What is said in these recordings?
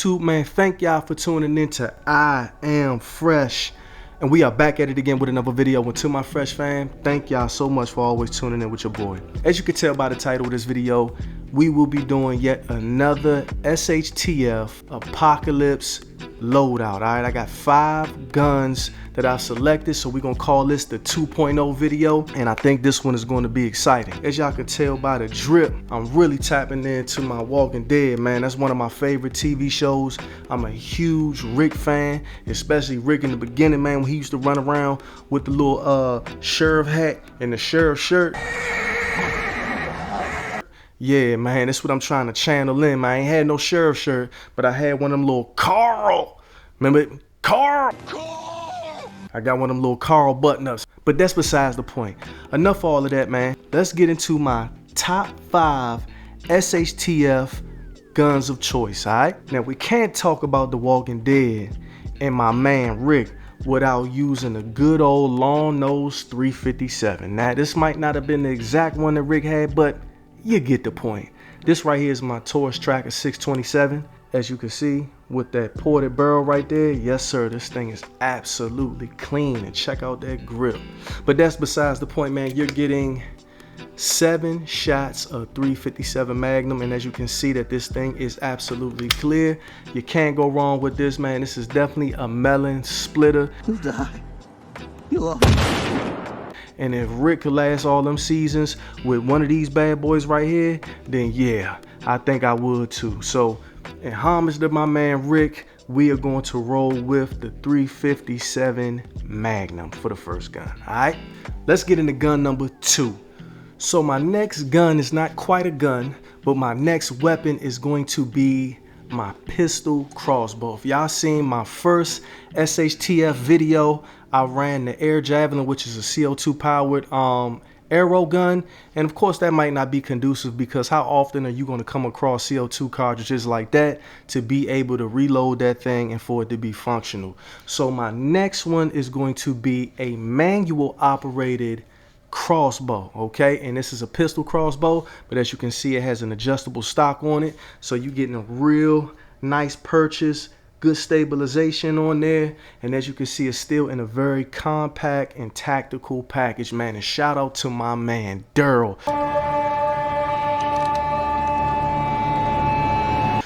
YouTube, man, thank y'all for tuning in to I Am Fresh. And we are back at it again with another video. And to my Fresh fam, thank y'all so much for always tuning in with your boy. As you can tell by the title of this video, we will be doing yet another SHTF Apocalypse loadout. All right, I got 5 guns that I've selected, so we're gonna call this the 2.0 video, and I think this one is going to be exciting. As y'all can tell by the drip, I'm really tapping into my Walking Dead, man. That's one of my favorite TV shows. I'm a huge Rick fan, especially Rick in the beginning, man, when he used to run around with the little sheriff hat and the sheriff shirt. Yeah, man, that's what I'm trying to channel in, man. I ain't had no sheriff shirt, but I had one of them little Carl. Remember it? Carl! I got one of them little Carl button-ups. But that's besides the point. Enough of all of that, man. Let's get into my top 5 SHTF guns of choice, all right? Now, we can't talk about The Walking Dead and my man Rick without using a good old long nose 357. Now, this might not have been the exact one that Rick had, but you get the point. This right here is my Taurus Tracker 627. As you can see with that ported barrel right there, yes sir, this thing is absolutely clean, and check out that grip. But that's besides the point, man. You're getting 7 shots of 357 Magnum, and as you can see that this thing is absolutely clear. You can't go wrong with this, man. This is definitely a melon splitter. You die. You lost. And if Rick could last all them seasons with one of these bad boys right here, then yeah, I think I would too. So in homage to my man Rick, we are going to roll with the 357 Magnum for the first gun. All right, let's get into gun number 2. So my next gun is not quite a gun, but my next weapon is going to be my pistol crossbow. If y'all seen my first SHTF video, I ran the Air Javelin, which is a CO2 powered arrow gun, and of course that might not be conducive, because how often are you going to come across CO2 cartridges like that to be able to reload that thing and for it to be functional? So my next one is going to be a manual operated crossbow, okay? And this is a pistol crossbow, but as you can see, it has an adjustable stock on it, so you're getting a real nice purchase, good stabilization on there, and as you can see, it's still in a very compact and tactical package, man. And shout out to my man Daryl,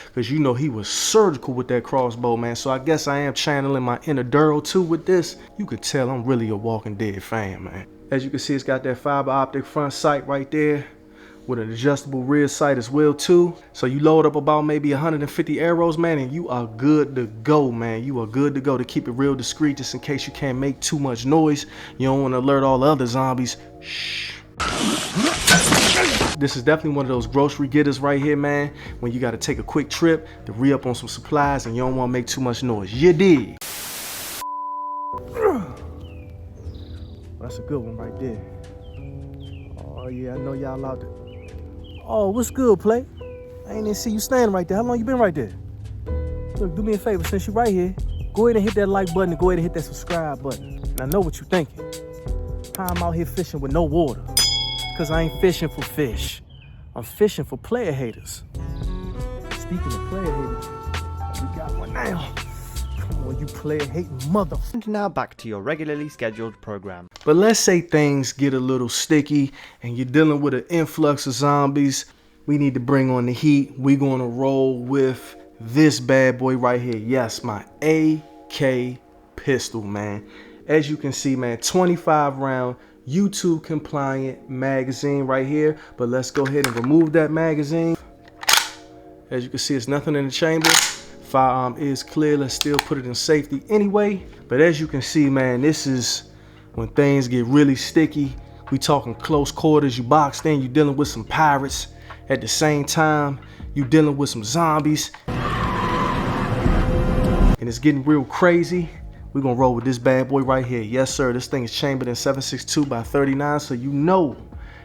because you know he was surgical with that crossbow, man. So I guess I am channeling my inner Daryl too with this. You could tell I'm really a Walking Dead fan, man. As you can see, it's got that fiber optic front sight right there with an adjustable rear sight as well too. So you load up about maybe 150 arrows, man, and you are good to go, man. You are good to go, to keep it real discreet, just in case you can't make too much noise. You don't want to alert all the other zombies. Shh. This is definitely one of those grocery getters right here, man, when you got to take a quick trip to re-up on some supplies and you don't want to make too much noise. You dig? That's a good one right there. Oh yeah, I know y'all out there. Oh, what's good, play? I ain't even see you standing right there. How long you been right there? Look, do me a favor, since you right here, go ahead and hit that like button and go ahead and hit that subscribe button. And I know what you're thinking. I'm out here fishing with no water, because I ain't fishing for fish. I'm fishing for player haters. Speaking of player haters, we got one now. Come on, you player hating mother. And now back to your regularly scheduled program. But let's say things get a little sticky and you're dealing with an influx of zombies. We need to bring on the heat. We're going to roll with this bad boy right here. Yes, my AK pistol, man. As you can see, man, 25 round YouTube compliant magazine right here. But let's go ahead and remove that magazine. As you can see, it's nothing in the chamber. Firearm is clear. Let's still put it in safety anyway. But as you can see, man, this is when things get really sticky. We talking close quarters. You boxed in, you dealing with some pirates. At the same time, you dealing with some zombies. And it's getting real crazy. We're gonna roll with this bad boy right here. Yes, sir. This thing is chambered in 7.62 by 39, so you know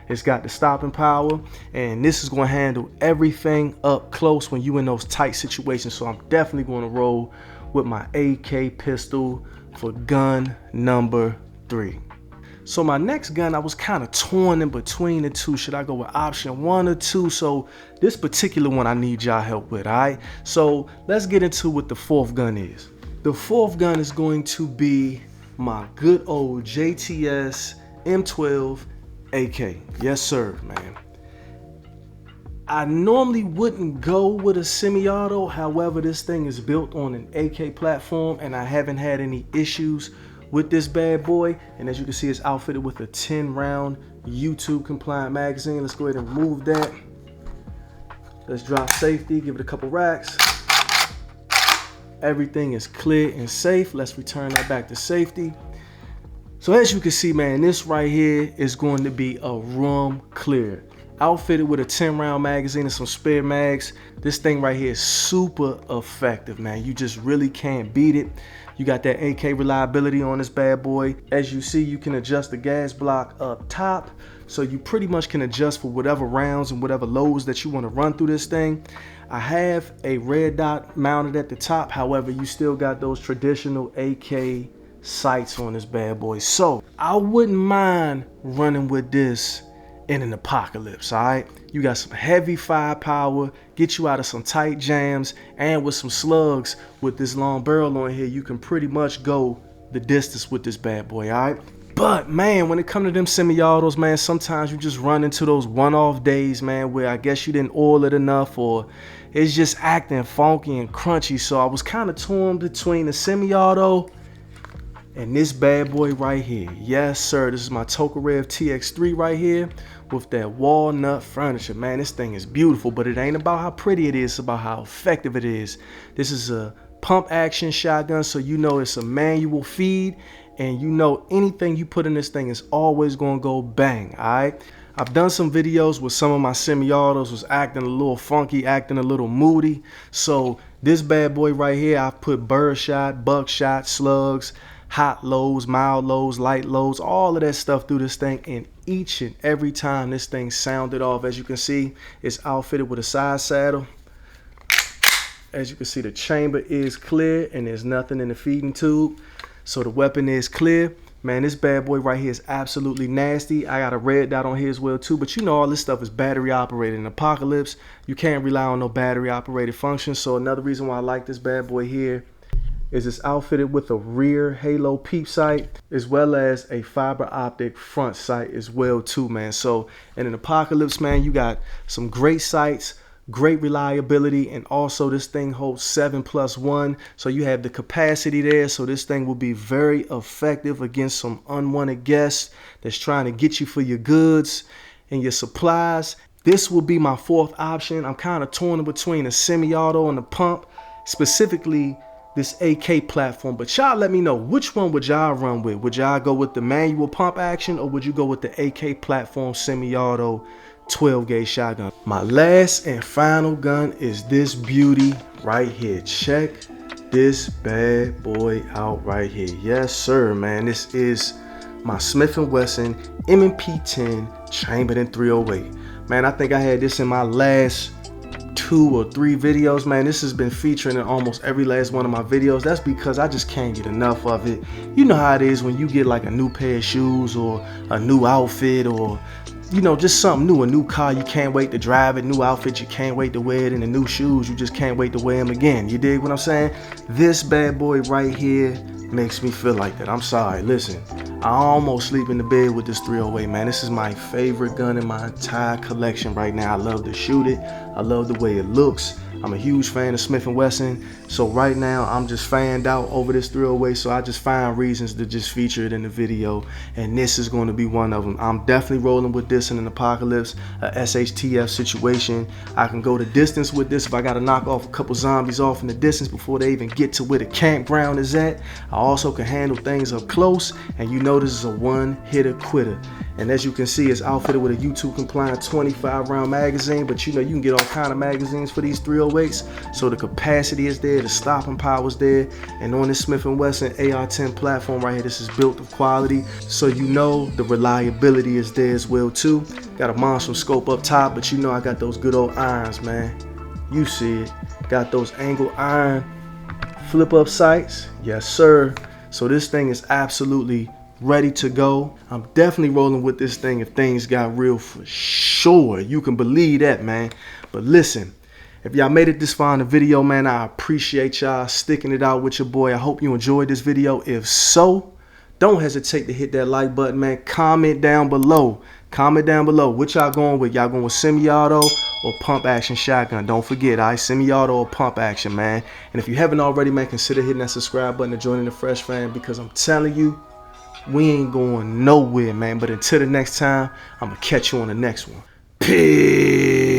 it's got the stopping power, and this is going to handle everything up close when you in those tight situations. So I'm definitely going to roll with my AK pistol for gun number 3. So my next gun, I was kind of torn in between the two. Should I go with option 1 or 2? So this particular one I need y'all help with, all right? So let's get into what the fourth gun is. The fourth gun is going to be my good old JTS M12 AK. Yes, sir, man. I normally wouldn't go with a semi-auto. However, this thing is built on an AK platform and I haven't had any issues with this bad boy. And as you can see, it's outfitted with a 10-round YouTube compliant magazine. Let's go ahead and remove that. Let's drop safety, give it a couple racks. Everything is clear and safe. Let's return that back to safety. So as you can see, man, this right here is going to be a room clear. Outfitted with a 10-round magazine and some spare mags. This thing right here is super effective, man. You just really can't beat it. You got that AK reliability on this bad boy. As you see, you can adjust the gas block up top. So you pretty much can adjust for whatever rounds and whatever loads that you want to run through this thing. I have a red dot mounted at the top. However, you still got those traditional AK sights on this bad boy. So I wouldn't mind running with this in an apocalypse, all right? You got some heavy firepower, get you out of some tight jams, and with some slugs with this long barrel on here, you can pretty much go the distance with this bad boy, all right? But man, when it comes to them semi-autos, man, sometimes you just run into those one-off days, man, where I guess you didn't oil it enough or it's just acting funky and crunchy. So I was kind of torn between the semi-auto and this bad boy right here. Yes, sir, this is my Tokarev TX3 right here with that walnut furniture. Man, this thing is beautiful, but it ain't about how pretty it is, it's about how effective it is. This is a pump action shotgun, so you know it's a manual feed, and you know anything you put in this thing is always gonna go bang, all right? I've done some videos with some of my semi-autos was acting a little funky, acting a little moody. So this bad boy right here, I've put birdshot, buckshot, slugs, hot lows, mild lows, light lows, all of that stuff through this thing, and each and every time this thing sounded off. As you can see, it's outfitted with a side saddle. As you can see, the chamber is clear and there's nothing in the feeding tube, so the weapon is clear. Man, this bad boy right here is absolutely nasty. I got a red dot on here as well too, but you know all this stuff is battery operated. In Apocalypse, you can't rely on no battery operated function. So another reason why I like this bad boy here is it's outfitted with a rear halo peep sight as well as a fiber optic front sight as well too, man. So in an Apocalypse, man, you got some great sights, great reliability, and also this thing holds 7+1, so you have the capacity there. So this thing will be very effective against some unwanted guests that's trying to get you for your goods and your supplies. This will be my fourth option. I'm kind of torn between a semi-auto and a pump, specifically this AK platform. But y'all let me know, which one would y'all run with? Would y'all go with the manual pump action, or would you go with the AK platform semi-auto 12 gauge shotgun? My last and final gun is this beauty right here. Check this bad boy out right here. Yes sir, man, this is my Smith & Wesson M&P 10 chambered in 308. Man, I think I had this in my last 2 or 3 videos. Man, this has been featuring in almost every last one of my videos. That's because I just can't get enough of it. You know how it is when you get like a new pair of shoes or a new outfit, or you know, just something new, a new car, you can't wait to drive it, new outfit, you can't wait to wear it, and the new shoes, you just can't wait to wear them again. You dig what I'm saying? This bad boy right here makes me feel like that. I'm sorry, listen, I almost sleep in the bed with this 308, man. This is my favorite gun in my entire collection right now. I love to shoot it, I love the way it looks. I'm a huge fan of Smith & Wesson, so right now I'm just fanned out over this 308, so I just find reasons to just feature it in the video, and this is going to be one of them. I'm definitely rolling with this in an Apocalypse, a SHTF situation. I can go the distance with this if I got to knock off a couple zombies off in the distance before they even get to where the campground is at. I also can handle things up close, and you know this is a one-hitter quitter. And as you can see, it's outfitted with a YouTube compliant 25-round magazine, but you know you can get all kind of magazines for these 308s. So the capacity is there, the stopping power is there, and on this Smith & Wesson AR-10 platform right here, this is built of quality. So you know the reliability is there as well too. Got a monster scope up top, but you know I got those good old irons, man. You see it. Got those angle iron flip up sights. Yes sir. So this thing is absolutely ready to go. I'm definitely rolling with this thing if things got real for sure. You can believe that, man. But listen, if y'all made it this far in the video, man, I appreciate y'all sticking it out with your boy. I hope you enjoyed this video. If so, don't hesitate to hit that like button, man. Comment down below. Comment down below what y'all going with. Y'all going with semi-auto or pump action shotgun? Don't forget, all right, semi-auto or pump action, man. And if you haven't already, man, consider hitting that subscribe button and joining the Fresh Fam, because I'm telling you, we ain't going nowhere, man. But until the next time, I'm going to catch you on the next one. Peace.